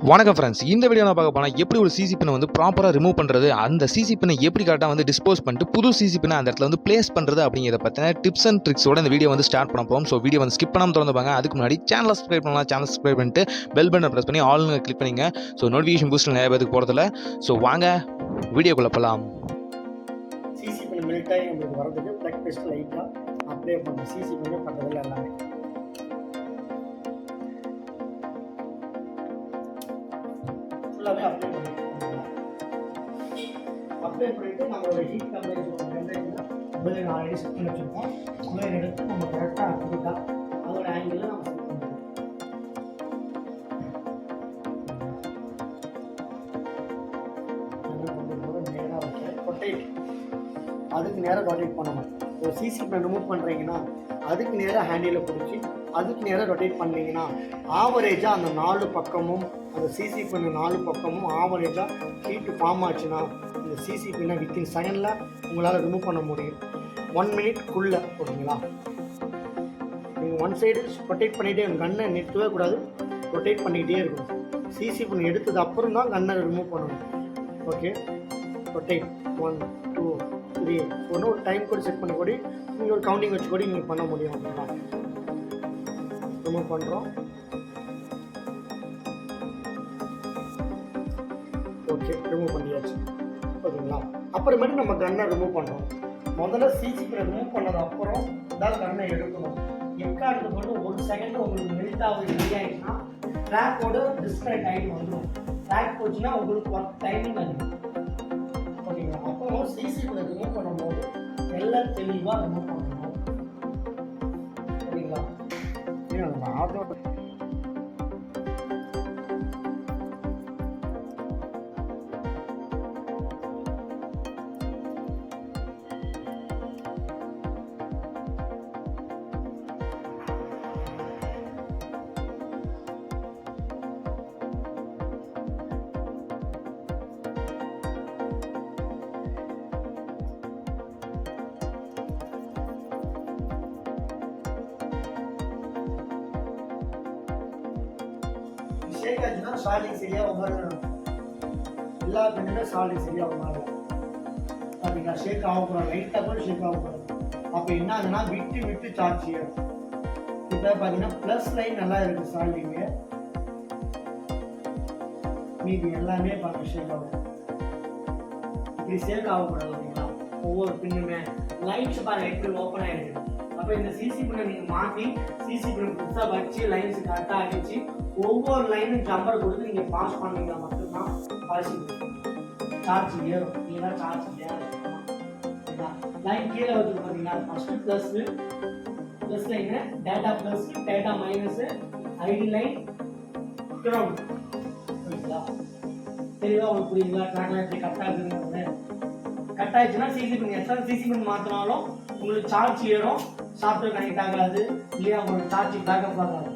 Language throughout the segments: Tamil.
வணக்கம் ஃப்ரெண்ட்ஸ், இந்த வீடியோ நான் பார்க்க போனால் எப்படி ஒரு சிசி பின்னை வந்து ப்ராப்பராக ரிமூவ் பண்ணுறது, அந்த சிசி பின்னை எப்படி கரெக்டாக வந்து டிஸ்போஸ் பண்ணிட்டு புது சிசி பின்னை அந்த இடத்துல வந்து பிளேஸ் பண்ணுறது அப்படிங்கிறத பற்றின டிப்ஸ் அண்ட் ட்ரிக்ஸோட இந்த வீடியோ வந்து ஸ்டார்ட் பண்ண போகிறோம். ஸோ வீடியோ வந்து ஸ்கிப் பண்ணாமல் திறந்து பாருங்க. அதுக்கு முன்னாடி சேனலை சப்ஸ்கிரைப் பண்ணலாம். சேனல் சப்ஸ்கிரைப் பண்ணிட்டு பெல் பட்டனை ப்ரெஸ் பண்ணி ஆல்னு கிளிக் பண்ணிங்க. ஸோ நோட்டிஃபிகேஷன் பூஸ்ட்டில் நிறைய பேருக்கு போகிறதில்ல. ஸோ வாங்க வீடியோக்குள்ளே போகலாம். சிசி பின் மெல்ட்டாகி நம்மளுக்கு வரதுக்கு ப்ளக் டெஸ்ட் லைட்டாக அப்ளை பண்ணுறோம். சிசி பின்னு பக்கத்தில் எல்லாமே ஃபுல்லாகவே அப்ளை பண்ணிட்டு நம்மளோட ஹீட் டெம்பரேச்சரில் குளிர் ஆல்ரெடி செட் பண்ணி வச்சுருக்கோம். குளிர் எடுத்து நம்ம கரெக்டாக அக்யூரேட்டாக அதோட ஆங்கிளில் நம்ம செட் பண்ணுறோம். நேராக வைக்க ரொட்டேட், அதுக்கு நேராக ரொட்டேட் பண்ணணும். ஒரு சிசி பின் ரிமூவ் பண்ணுறீங்கன்னா அதுக்கு நேராக ஹேண்டில் பிடிச்சி அதுக்கு நேராக ரொட்டேட் பண்ணிங்கன்னா ஆவரேஜாக அந்த 4 பக்கமும் அந்த சிசி பின்னு 4 பக்கமும் ஆவரேஜாக ஹீட்டு ஃபார்ம் ஆச்சுன்னா இந்த சிசி பின்னை வித்தின் செகண்டில் உங்களால் ரிமூவ் பண்ண முடியும். 1 மினிட்குள்ளே ஓகேங்களா. நீங்கள் ஒன் சைடு ரொட்டேட் பண்ணிகிட்டே கன்னை நிறுத்தவே கூடாது, ரொட்டேட் பண்ணிக்கிட்டே இருக்கணும். சிசி பின் எடுத்தது அப்புறம் தான் கன்னை ரிமூவ் பண்ணணும். ஓகே, ரொட்டேட் 1 2 3 ஒன்று ஒரு டைம் கூட செட் பண்ணி கூட நீங்கள் ஒரு கவுண்டிங் வச்சு கூட நீங்கள் பண்ண முடியும். ஓகேங்களா, ரிமூவ் பண்ணுறோம். ஓகே, ரிமூவ் பண்ணியாச்சு. ஓகேங்களா, அப்புறமேட்டு நம்ம கன்னை ரிமூவ் பண்ணுறோம். முதல்ல சிசி பின்னை ரிமூவ் பண்ணது அப்புறம் தான் கன்னை எடுக்கணும். எக்காரணத்தை கொண்டு 1 செகண்ட் உங்களுக்கு மெல்ட் ஆகுது ரெடி ஆகிடுச்சுன்னா ட்ராக்கோட டிஸ்கனெக்ட் ஆகிட்டு வந்துடும். ட்ராக் போச்சுன்னா உங்களுக்கு ஒர்க் டைமிங் ஆகிடும். ஓகேங்களா, அப்புறம் சிசி பின்னை ரிமூவ் பண்ணும்போது எல்லாம் தெளிவாக ரிமூவ் பண்ணணும். ஓகேங்களா, ஆட்டோ ஷேக் ஆச்சுன்னா சால்டிங் சரியாக உமாறணும். எல்லா பின்னுமே சால்டிங் சரியாக உமாறணும். பார்த்தீங்களா, ஷேக் ஆகக்கூடாது, லைட்டாக கூட ஷேக் ஆகக்கூடாது. அப்போ என்ன ஆகுதுன்னா விட்டு விட்டு சார்ஜ் செய்யும். இப்போ பார்த்தீங்கன்னா ப்ளஸ் லைன் நல்லா இருக்குது சால்டிங்கு, மீதி எல்லாமே பார்க்க ஷேக் ஆகும். இப்படி ஷேக் ஆகக்கூடாது. ஓகேங்களா, ஒவ்வொரு பின்னுமே லைன்ஸ் பாருங்க எப்படி ஓப்பன் ஆகிருக்கு. அப்போ இந்த சிசி பின்னை நீங்கள் மாற்றி சிசி பின்னை புதுசாக வச்சு லைன்ஸ் கரெக்டாக அடிச்சு ஒவ்வொரு லைனும் ஜம்பர் கொடுத்து நீங்கள் பாஸ் பண்ணீங்கன்னா மட்டும்தான் பாசிபிள். சார்ஜ் ஏறும். நீங்கள் சார்ஜ் ஏறும். லைன் கீழே வந்து பார்த்தீங்கன்னா first plus line, data plus, data minus, ID line, ground. ஓகேங்களா, தெளிவாக உங்களுக்கு புரியுங்களா? ட்ராக்லாம் எப்படி கரெக்டாக இருக்குதுன்னு. கட் ஆயிடுச்சுன்னா சிசி பின் எத்தனை சிசி பின் மாற்றினாலும் உங்களுக்கு சார்ஜ் ஏறும், சாஃப்ட்வேர் கனெக்ட் ஆகாது, இல்லையா உங்களுக்கு சார்ஜ் பேக்கப் ஆகாது.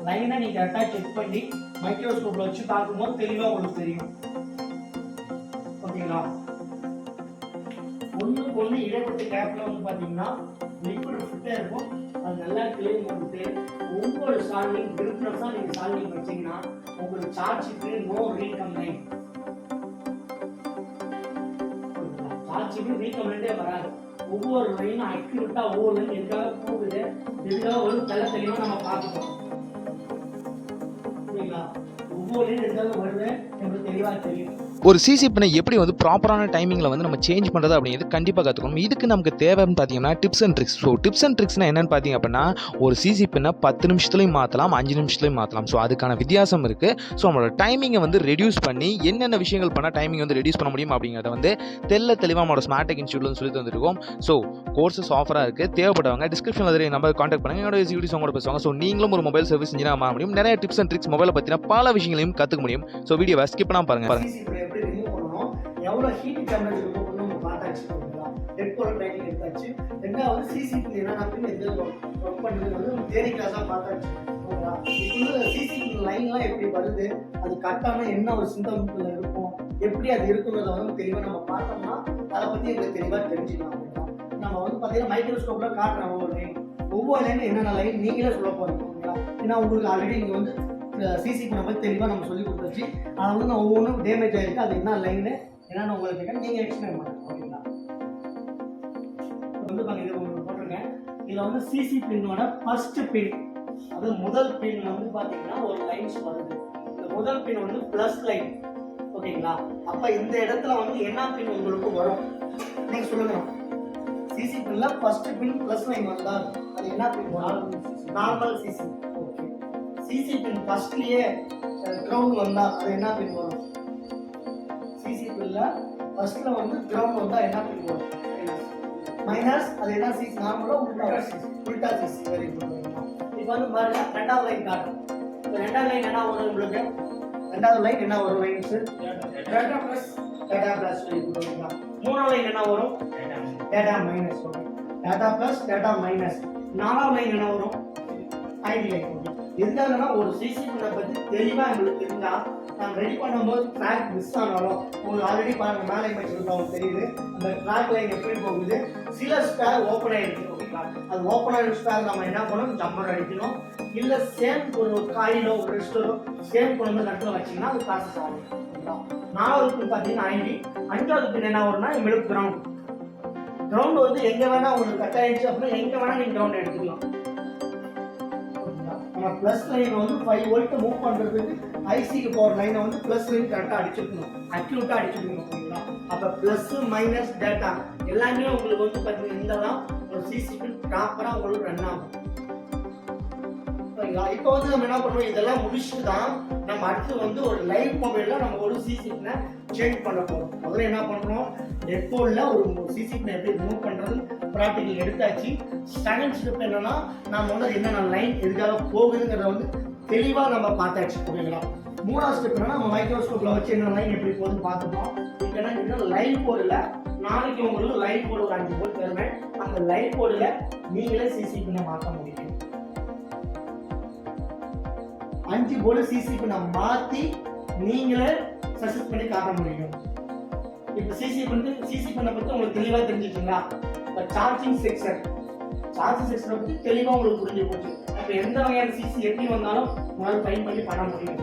லைனை நீங்கள் கரெக்டாக செக் பண்ணி மைக்ரோஸ்கோப்பில் வச்சு பார்க்கும்போது தெளிவாக உங்களுக்கு தெரியும். ஓகேங்களா, ஒன்று இடைப்பட்ட கேப்பில் வந்து பார்த்தீங்கன்னா லிக்விட் ஃபிட்டாக இருக்கும். அது நல்லா கிளீன் பண்ணிட்டு ஒவ்வொரு சால்விங் கிரிப்னஸாக நீங்கள் சால்விங் வச்சிங்கன்னா உங்களுக்கு சார்ஜுக்கு நோ ரீகம்ப்ளைண்ட். சார்ஜுக்கு ரீகம்ப்ளைண்டே வராது. ஒவ்வொரு லைனும் அக்யூரேட்டாக ஒவ்வொரு லைன் எதுக்காக போகுது, எதுக்காக ஒரு தெளிவாக நம்ம பார்க்கணும். ஒவ்வொரு லைன் எதுக்காக வருது எனக்கு தெளிவாக தெரியும். ஒரு சிசி பின்னை எப்படி வந்து ப்ராப்பரான டைமிங்கில் வந்து நம்ம சேஞ்ச் பண்ணுறது அப்படிங்கிறது கண்டிப்பாக கற்றுக்கணும். இதுக்கு நமக்கு தேவைன்னு பார்த்தீங்கன்னா tips and tricks. So tips and ட்ரிக்ஸ்னால் என்னென்னு பார்த்தீங்க அப்படின்னா, ஒரு சிசி பின்னை 10 நிமிஷத்துலையும் மாற்றலாம், 5 நிமிஷத்துலையும் மாற்றலாம். ஸோ அதுக்கான வித்தியாசம் இருக்குது. ஸோ நம்மளோட டைமிங்கை வந்து ரெடியூஸ் பண்ணி என்னென்ன விஷயங்கள் பண்ணால் டைமிங் வந்து ரெடியூஸ் பண்ண முடியும் அப்படிங்கிறத வந்து தெளிவாக நம்மளோட ஸ்மார்ட் டெக் இன்ஸ்டியூட்ல சொல்லி தந்துருக்கோம். ஸோ கோர்சஸ் ஆஃபராக இருக்குது. தேவைப்பட்டவங்க டிஸ்கிரிப்ஷனில் அதில் நம்பர் கான்டாக்ட் பண்ணுங்கள். என்னோட எக்ஸிக்யூட்டிவ்ஸ் அவங்களோட பேசுவாங்க. ஸோ நீங்களும் ஒரு மொபைல் சர்வீஸ் இன்ஜினியராக மாற முடியும். நிறைய டிப்ஸ் அண்ட் ட்ரிக்ஸ் மொபைலை பற்றின பல விஷயங்களையும் கற்றுக்க முடியும். ஸோ வீடியோவை ஸ்கிப் பண்ணாமல் பாருங்கள். எவ்வளோ ஹீட் டெம்பரேச்சர் இருக்குன்னு நம்ம பார்த்தாச்சு. ஹெட்கோட ட்ரைனிங் எடுத்தாச்சு. ரெண்டாவது சிசி பின் என்னென்ன பின் எது ஒர்க் பண்ணுறது வந்து தியரி கிளாஸாக பார்த்தாச்சு. ஓகேங்களா, இப்போ சிசி பின் லைன்லாம் எப்படி வருது, அது கரெக்டான என்ன ஒரு சிந்தமில் இருக்கும், எப்படி அது இருக்குன்றத வந்து தெளிவாக நம்ம பார்த்தோம்னா அதை பற்றி எங்களுக்கு தெளிவாக தெரிஞ்சுக்கலாம். ஓகேங்களா, நம்ம வந்து பார்த்தீங்கன்னா மைக்ரோஸ்கோப்பில் காட்டுறோம் ஒவ்வொரு லைன் என்னென்ன லைன் நீங்களே சொல்ல போகிறீங்க. ஓகேங்களா, ஏன்னா உங்களுக்கு ஆல்ரெடி நீங்கள் வந்து சிசி பின்னை பற்றி தெளிவாக நம்ம சொல்லி கொடுத்தாச்சு. அதை வந்து நான் ஒவ்வொன்றும் டேமேஜ் ஆகிருக்கு, அது என்ன லைனு என்னென்னு உங்களுக்கு கேட்க நீங்கள் எக்ஸ்பிளைன் பண்ணுங்க. ஓகேங்களா? வந்து பாருங்க, இது உங்களுக்கு போட்டிருக்கேன். இதில் வந்து சிசி பின்னோட ஃபர்ஸ்ட் பின், அது முதல் பின் வந்து பார்த்தீங்கன்னா ஒரு லைன்ஸ் வருது. இந்த முதல் பின் வந்து ப்ளஸ் லைன். ஓகேங்களா? அப்போ இந்த இடத்துல வந்து என்ன பின் உங்களுக்கு வரும் நீங்கள் சொல்லுங்க. சிசி பின்ல ஃபர்ஸ்ட் பின் ப்ளஸ் லைன் வந்தால் அது என்ன பின் வரும்? Normal CC. Okay. CC pin ஃபர்ஸ்ட்லயே கிரவுண்ட் வந்தா அது என்ன பின் வரும்? சிசி பின்ல ஃபர்ஸ்ட்ல வந்து கிரவுண்ட் வந்தா என்ன பின் வரும்? மைனஸ். அது என்ன சிசி? நார்மலா உல்டா சிசி. Very good. இப்போ வந்து பாருங்க, ரெண்டாவது லைன் காட்டும். இப்போ ரெண்டாவது லைன் என்ன வரும் உங்களுக்கு? ரெண்டாவது லைன் என்ன வரும்? Lines data plus data plus. மூணாவது லைன் என்ன வரும்? Data minus. Data plus data minus. நாலாவது லைன் என்ன வரும்? ID line. எதுக்காகனா ஒரு சிசி பின்னை பற்றி தெளிவாக எங்களுக்கு தெரிஞ்சால் நான் ரெடி பண்ணும்போது ட்ராக் மிஸ் ஆனாலும் உங்களுக்கு ஆல்ரெடி பாருங்க மேலே இமேஜ் இருந்தால் உங்களுக்கு தெரியுது அந்த ட்ராக் லைன் எப்படி போகுது. சில ஸ்பேர் ஓப்பன் ஆகிருக்கு. ஓகேங்களா? அது ஓப்பன் ஆகிற ஸ்பேர் நம்ம என்ன பண்ணணும்? ஜம்மர் அடிக்கணும். இல்லை சேம் ஒரு காயிலோ ஒரு ரெஸ்டரோ சேம் கொண்டு வந்து இடத்துல வச்சிங்கன்னா அது ப்ராசஸ் ஆகும். ஓகேங்களா? நாலாவது பின் பார்த்தீங்கன்னா ஐடி. அஞ்சாவது பின் என்ன வரும்னா உங்களுக்கு கிரவுண்ட். கிரவுண்ட் வந்து எங்கே வேணால் உங்களுக்கு கட் ஆகிடுச்சு அப்படின்னா எங்கே வேணால் நீங்கள் கிரவுண்ட் எடுத்துக்கலாம். பிளஸ் லைன் வந்து 5 வோல்ட் மூவ் பண்றதுக்கு ஐசிக்கு போற லைனை வந்து பிளஸ் லைன் கரெக்டா அடிச்சுக்கணும், அக்யூரேட்டா அடிச்சுக்கணும். ஓகேங்களா? அப்ப பிளஸ் மைனஸ் டேட்டா எல்லாமே உங்களுக்கு வந்து பாத்தீங்கன்னா இருந்தாதான் ஒரு சிசி பின் ப்ராப்பரா உங்களுக்கு ரன் ஆகும். ஓகேங்களா? இப்போ வந்து நம்ம என்ன பண்ணுவோம்? இதெல்லாம் முடிச்சுட்டு தான் நம்ம அடுத்து வந்து ஒரு லைவ் மொபைல்ல நம்ம ஒரு சிசி பின்னை சேஞ்ச் பண்ண போறோம். முதல்ல என்ன பண்றோம்? டெட்போல்ல ஒரு சிசி பின்னை எப்படி ரிமூவ் பண்றது ப்ராக்டிகல் எடுத்தாச்சு. செகண்ட் ஸ்டெப் என்னன்னா நம்ம வந்து என்னென்ன லைன் எதுக்காக போகுதுங்கிறத வந்து தெளிவாக நம்ம பார்த்தாச்சு. ஓகேங்களா? மூணாவது ஸ்டெப் என்னன்னா நம்ம மைக்ரோஸ்கோப்ல வச்சு என்ன லைன் எப்படி போகுதுன்னு பார்த்துட்டோம். இப்போ என்ன லைவ் போர்டில் நாளைக்கு உங்களுக்கு லைவ் போர்டு ஒரு 5 போர்டு தருவேன். அந்த லைவ் போர்டில் நீங்களே சிசி பின்னை மாற்ற முடியும். 5 போர்டு சிசி பின்னை மாற்றி நீங்களே சக்சஸ் பண்ணி காட்ட முடியும். இப்போ சிசி பின்னை பற்றி உங்களுக்கு தெளிவாக தெரிஞ்சுக்கிங்களா? இப்போ சார்ஜிங் செக்ஷன் பற்றி தெளிவாக உங்களுக்கு புரிஞ்சு போச்சு. அப்போ எந்த வகையான சிசி எப்படி வந்தாலும் உங்களால் ட்ரை பண்ணி பண்ண முடியும்.